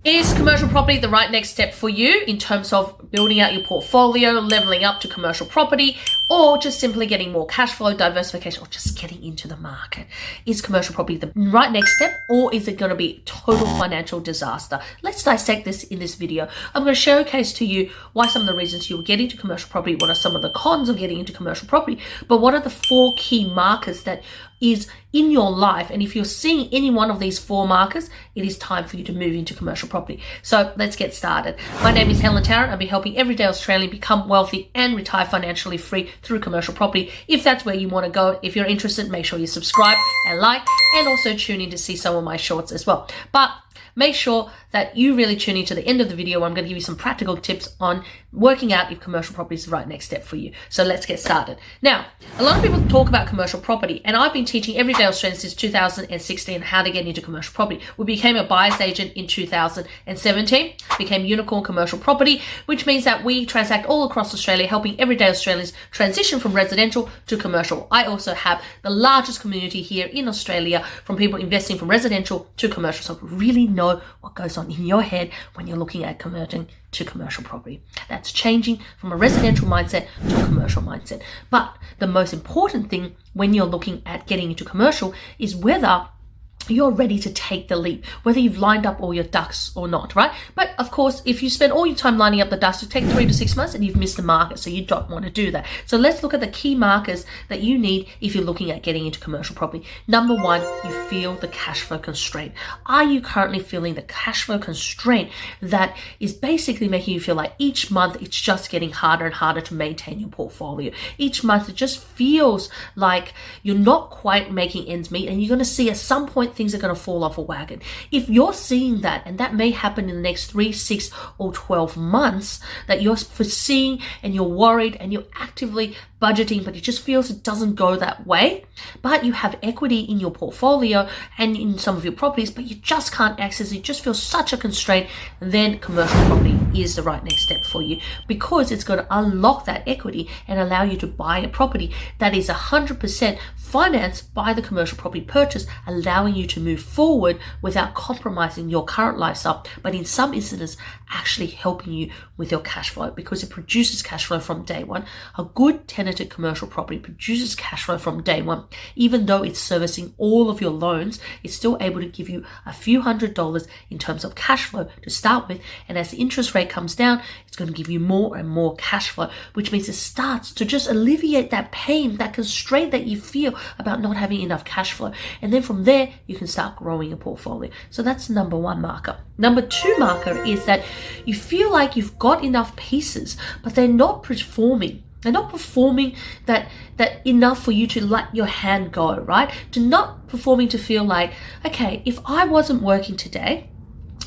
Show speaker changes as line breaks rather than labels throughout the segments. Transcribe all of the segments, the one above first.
Is commercial property the right next step for you in terms of building out your portfolio, leveling up to commercial property, or just simply getting more cash flow, diversification, or just getting into the market? Is commercial property the right next step, or is it going to be total financial disaster? Let's dissect this in this video. I'm going to showcase to you why some of the reasons you will get into commercial property, what are some of the cons of getting into commercial property, but what are the 4 key markers that is in your life, and if you're seeing any one of these 4 markers, it is time for you to move into commercial property. So let's get started. My name is Helen Tarrant. I'll be helping everyday Australian become wealthy and retire financially free through commercial property. If that's where you want to go, if you're interested, make sure you subscribe and like, and also tune in to see some of my shorts as well. But make sure that you really tune in to the end of the video where I'm going to give you some practical tips on working out if commercial property is the right next step for you. So let's get started. Now, a lot of people talk about commercial property, and I've been teaching everyday Australians since 2016 how to get into commercial property. We became a buyer's agent in 2017, became Unikorn Commercial Property, which means that we transact all across Australia, helping everyday Australians transition from residential to commercial. I also have the largest community here in Australia from people investing from residential to commercial. So really know what goes on in your head when you're looking at converting to commercial property. That's changing from a residential mindset to a commercial mindset. But the most important thing when you're looking at getting into commercial is whether you're ready to take the leap, whether you've lined up all your ducks or not, right? But of course, if you spend all your time lining up the ducks, it will take 3 to 6 months and you've missed the market, so you don't want to do that. So let's look at the key markers that you need if you're looking at getting into commercial property. Number 1, you feel the cash flow constraint. Are you currently feeling the cash flow constraint that is basically making you feel like each month it's just getting harder and harder to maintain your portfolio? Each month it just feels like you're not quite making ends meet, and you're going to see at some point things are going to fall off a wagon. If you're seeing that, and that may happen in the next 3, 6, or 12 months, that you're foreseeing and you're worried and you're actively budgeting, but it just feels it doesn't go that way, but you have equity in your portfolio and in some of your properties, but you just can't access it, you just feel such a constraint, then commercial property is the right next step for you, because it's going to unlock that equity and allow you to buy a property that is 100% financed by the commercial property purchase, allowing you to move forward without compromising your current lifestyle, but in some instances actually helping you with your cash flow, because it produces cash flow from day one. A good tenanted commercial property produces cash flow from day one. Even though it's servicing all of your loans, it's still able to give you a few $100s in terms of cash flow to start with, and as the interest rate comes down, it's going to give you more and more cash flow, which means it starts to just alleviate that pain, that constraint that you feel about not having enough cash flow. And then from there, you can start growing your portfolio. So that's number 1 marker. Number 2 marker is that you feel like you've got enough pieces, but they're not performing. They're not performing that enough for you to let your hand go, right? To not performing to feel like, okay, if I wasn't working today,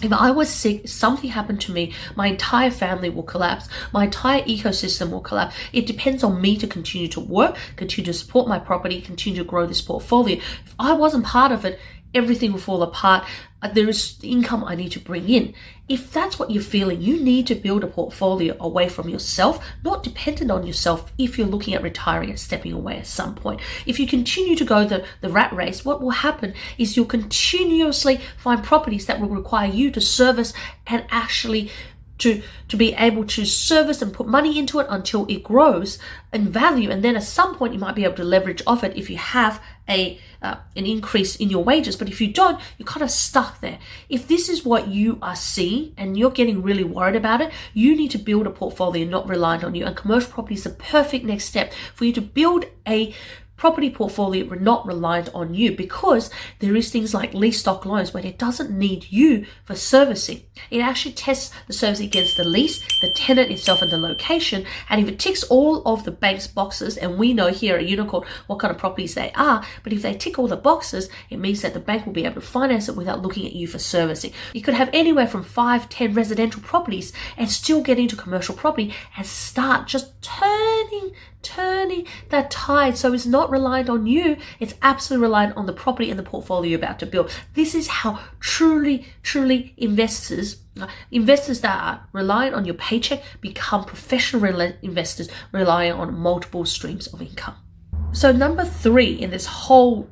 if I was sick, something happened to me, my entire family will collapse. My entire ecosystem will collapse. It depends on me to continue to work, continue to support my property, continue to grow this portfolio. If I wasn't part of it, everything will fall apart. There is income I need to bring in. If that's what you're feeling, you need to build a portfolio away from yourself, not dependent on yourself if you're looking at retiring and stepping away at some point. If you continue to go the rat race, what will happen is you'll continuously find properties that will require you to service and actually to be able to service and put money into it until it grows in value, and then at some point you might be able to leverage off it if you have an increase in your wages. But if you don't, you're kind of stuck there. If this is what you are seeing and you're getting really worried about it, you need to build a portfolio not reliant on you, and commercial property is the perfect next step for you to build a property portfolio not reliant on you, because there is things like lease stock loans where it doesn't need you for servicing. It actually tests the service against the lease, the tenant itself, and the location. And if it ticks all of the bank's boxes, and we know here at Unicorn what kind of properties they are, but if they tick all the boxes, it means that the bank will be able to finance it without looking at you for servicing. You could have anywhere from 5, 10 residential properties and still get into commercial property and start just turning that tide, so it's not reliant on you, it's absolutely reliant on the property and the portfolio you're about to build. This is how truly investors that are reliant on your paycheck become professional investors relying on multiple streams of income. So number 3 in this whole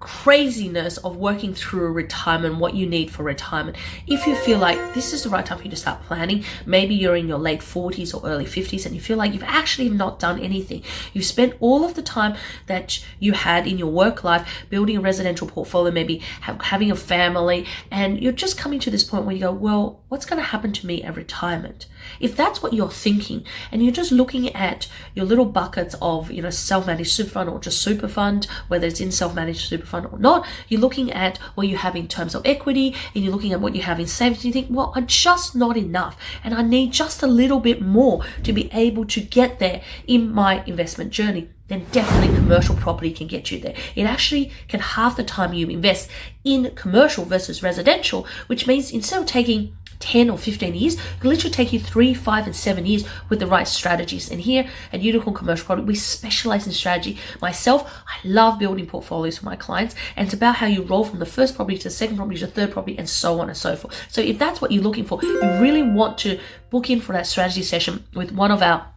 craziness of working through retirement, what you need for retirement. If you feel like this is the right time for you to start planning, maybe you're in your late 40s or early 50s and you feel like you've actually not done anything. You've spent all of the time that you had in your work life building a residential portfolio, maybe having a family, and you're just coming to this point where you go, well, what's going to happen to me at retirement? If that's what you're thinking and you're just looking at your little buckets of, self-managed super fund or just super fund, whether it's in self-managed super fund or not, you're looking at what you have in terms of equity and you're looking at what you have in savings. You think, well, I'm just not enough and I need just a little bit more to be able to get there in my investment journey. Then definitely commercial property can get you there. It actually can halve the time you invest in commercial versus residential, which means instead of taking 10 or 15 years, it can literally take you 3, 5, and 7 years with the right strategies. And here at Unikorn Commercial Property, we specialize in strategy. Myself, I love building portfolios for my clients, and it's about how you roll from the first property to the second property to the third property, and so on and so forth. So if that's what you're looking for, you really want to book in for that strategy session with one of our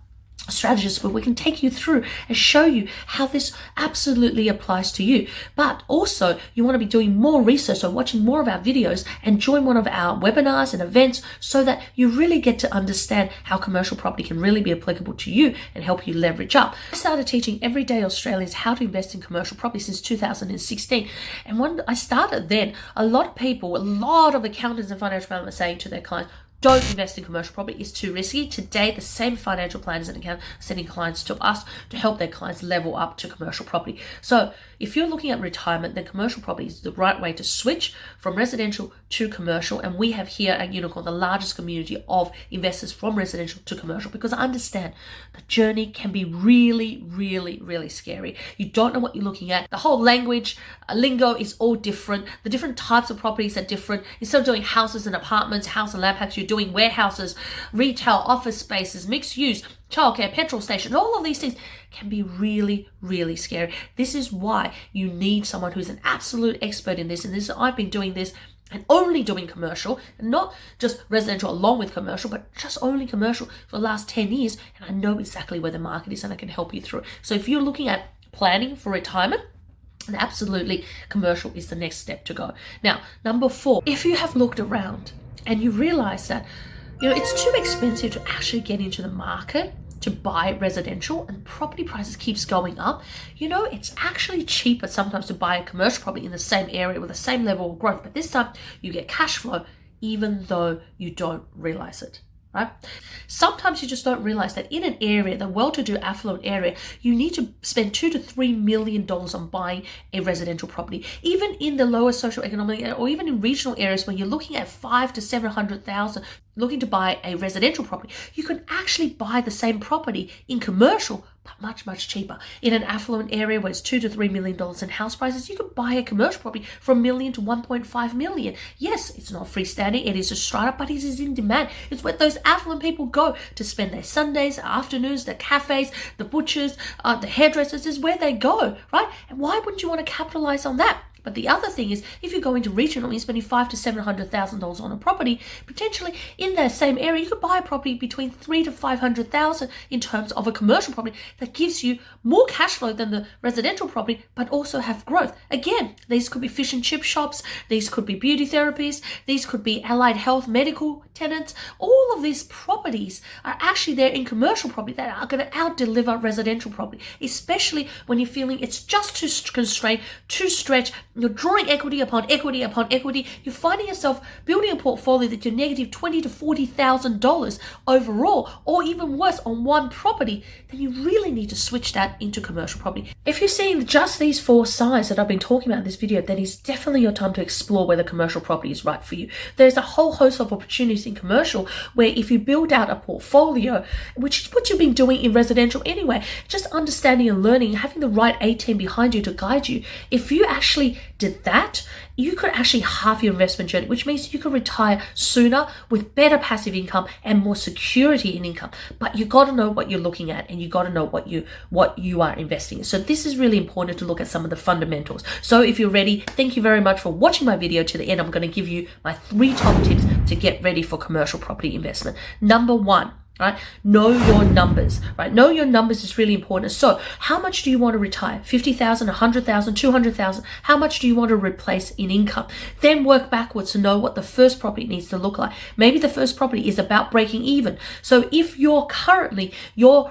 strategists where we can take you through and show you how this absolutely applies to you. But also you want to be doing more research or watching more of our videos and join one of our webinars and events so that you really get to understand how commercial property can really be applicable to you and help you leverage up. I started teaching everyday Australians how to invest in commercial property since 2016. And when I started then, a lot of accountants and financial planners were saying to their clients, don't invest in commercial property, it's too risky. Today, the same financial planners and accountants are sending clients to us to help their clients level up to commercial property. So if you're looking at retirement, then commercial property is the right way to switch from residential to commercial. And we have here at Unikorn the largest community of investors from residential to commercial, because I understand the journey can be really, really, really scary. You don't know what you're looking at. The whole language, lingo is all different. The different types of properties are different. Instead of doing houses and apartments, house and land packs, you're doing warehouses, retail, office spaces, mixed use, childcare, petrol station. All of these things can be really, really scary. This is why you need someone who's an absolute expert in this. And this, I've been doing this and only doing commercial, and not just residential along with commercial, but just only commercial for the last 10 years. And I know exactly where the market is and I can help you through it. So if you're looking at planning for retirement, and absolutely commercial is the next step to go. Now, number 4, if you have looked around and you realize that, it's too expensive to actually get into the market to buy residential and property prices keeps going up, it's actually cheaper sometimes to buy a commercial property in the same area with the same level of growth. But this time you get cash flow even though you don't realize it. Right? Sometimes you just don't realize that in an area, the well-to-do affluent area, you need to spend $2 to $3 million on buying a residential property. Even in the lower socioeconomic area, or even in regional areas where you're looking at $500,000 to $700,000 looking to buy a residential property, you can actually buy the same property in commercial, but much, much cheaper. In an affluent area where it's $2 to $3 million in house prices, you can buy a commercial property from $1 million to $1.5 million. Yes, it's not freestanding, it is a strata, but it is in demand. It's where those affluent people go to spend their Sundays, afternoons, the cafes, the butchers, the hairdressers, is where they go, right? And why wouldn't you want to capitalize on that? But the other thing is, if you go into regional and you're spending $500,000 to $700,000 on a property, potentially in that same area, you could buy a property between $300,000 to $500,000 in terms of a commercial property that gives you more cash flow than the residential property, but also have growth. Again, these could be fish and chip shops, these could be beauty therapies, these could be allied health, medical tenants. All of these properties are actually there in commercial property that are going to out-deliver residential property, especially when you're feeling it's just too constrained, too stretched. You're drawing equity upon equity upon equity. You're finding yourself building a portfolio that you're negative $20,000 to $40,000 overall, or even worse on one property. Then you really need to switch that into commercial property. If you're seeing just these 4 signs that I've been talking about in this video, then it's definitely your time to explore whether commercial property is right for you. There's a whole host of opportunities in commercial where if you build out a portfolio, which is what you've been doing in residential anyway, just understanding and learning, having the right A team behind you to guide you. If you actually did that, you could actually halve your investment journey, which means you could retire sooner with better passive income and more security in income. But you got to know what you're looking at, and you got to know what you are investing in. So this is really important to look at some of the fundamentals. So if you're ready, thank you very much for watching my video to the end. I'm going to give you my 3 top tips to get ready for commercial property investment. Number 1, right? Know your numbers, right? Know your numbers is really important. So how much do you want to retire? 50,000, 100,000, 200,000? How much do you want to replace in income? Then work backwards to know what the first property needs to look like. Maybe the first property is about breaking even. So if your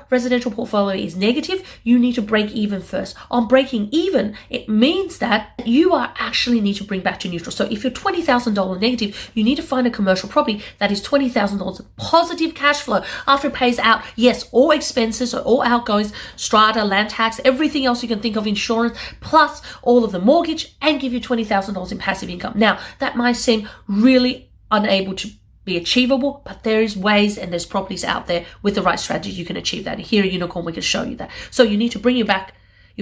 residential portfolio is negative, you need to break even first. On breaking even, it means that you actually need to bring back to neutral. So if you're $20,000 negative, you need to find a commercial property that is $20,000 positive cash flow after it pays out, yes, all expenses, so all outgoings, strata, land tax, everything else you can think of, insurance, plus all of the mortgage, and give you $20,000 in passive income. Now, that might seem really unable to be achievable, but there is ways and there's properties out there with the right strategy you can achieve that. And here at Unikorn, we can show you that. So you need to bring your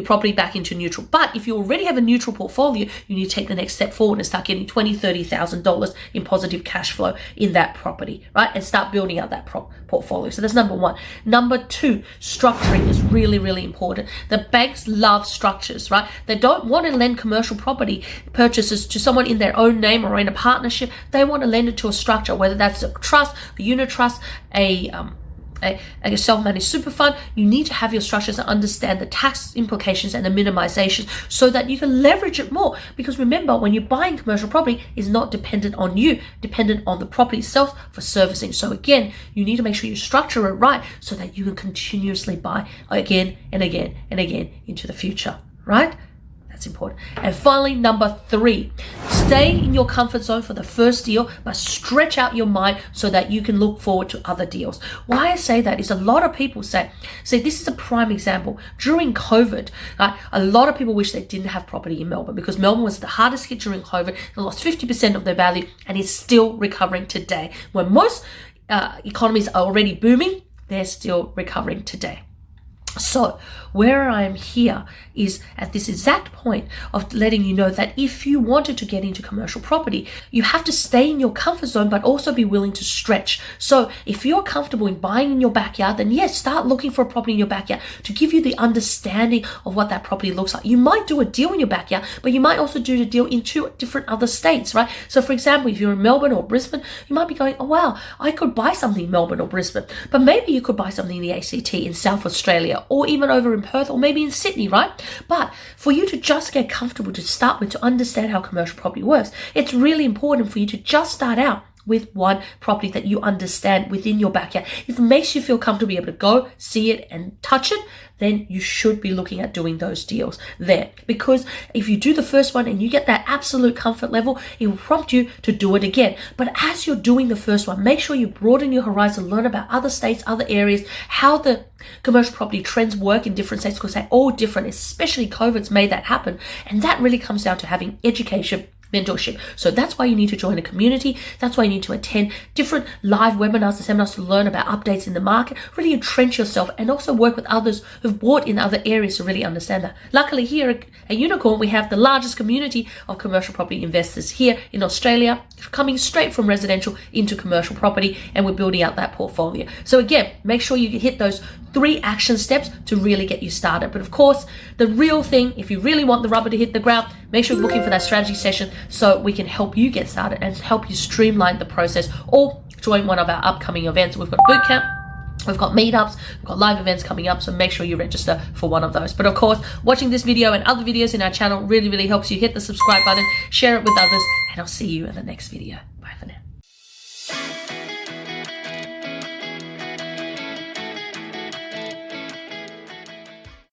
property back into neutral. But if you already have a neutral portfolio, you need to take the next step forward and start getting $20,000, $30,000 in positive cash flow in that property, right? And start building out that portfolio. So that's number one. Number two, structuring is really, really important. The banks love structures, right? They don't want to lend commercial property purchases to someone in their own name or in a partnership. They want to lend it to a structure, whether that's a trust, a unit trust, a self-managed super fund. You need to have your structures and understand the tax implications and the minimizations so that you can leverage it more. Because remember, when you're buying commercial property, it's not dependent on you, dependent on the property itself for servicing. So again, you need to make sure you structure it right so that you can continuously buy again and again and again into the future, right? That's important. And finally, number three, stay in your comfort zone for the first deal, but stretch out your mind so that you can look forward to other deals. Why I say that is a lot of people say, this is a prime example. During COVID, right, a lot of people wish they didn't have property in Melbourne because Melbourne was the hardest hit during COVID. They lost 50% of their value and is still recovering today. When most economies are already booming, they're still recovering today. So where I am here is at this exact point of letting you know that if you wanted to get into commercial property, you have to stay in your comfort zone, but also be willing to stretch. So if you're comfortable in buying in your backyard, then yes, start looking for a property in your backyard to give you the understanding of what that property looks like. You might do a deal in your backyard, but you might also do the deal in 2 different other states, right? So for example, if you're in Melbourne or Brisbane, you might be going, oh wow, I could buy something in Melbourne or Brisbane, but maybe you could buy something in the ACT in South Australia, or even over in Perth, or maybe in Sydney, right? But for you to just get comfortable to start with, to understand how commercial property works, it's really important for you to just start out with one property that you understand within your backyard. If it makes you feel comfortable, be able to go, see it and touch it, then you should be looking at doing those deals there. Because if you do the first one and you get that absolute comfort level, it will prompt you to do it again. But as you're doing the first one, make sure you broaden your horizon, learn about other states, other areas, how the commercial property trends work in different states, because they're all different, especially COVID's made that happen. And that really comes down to having education, mentorship. So that's why you need to join a community. That's why you need to attend different live webinars and seminars to learn about updates in the market, really entrench yourself, and also work with others who've bought in other areas to really understand that. Luckily here at Unikorn, we have the largest community of commercial property investors here in Australia, coming straight from residential into commercial property, and we're building out that portfolio. So again, make sure you hit those 3 action steps to really get you started. But of course, the real thing, if you really want the rubber to hit the ground, make sure you're looking for that strategy session so we can help you get started and help you streamline the process, or join one of our upcoming events. We've got bootcamp, we've got meetups, we've got live events coming up, so make sure you register for one of those. But of course, watching this video and other videos in our channel really, really helps you. Hit the subscribe button, share it with others, and I'll see you in the next video. Bye for now.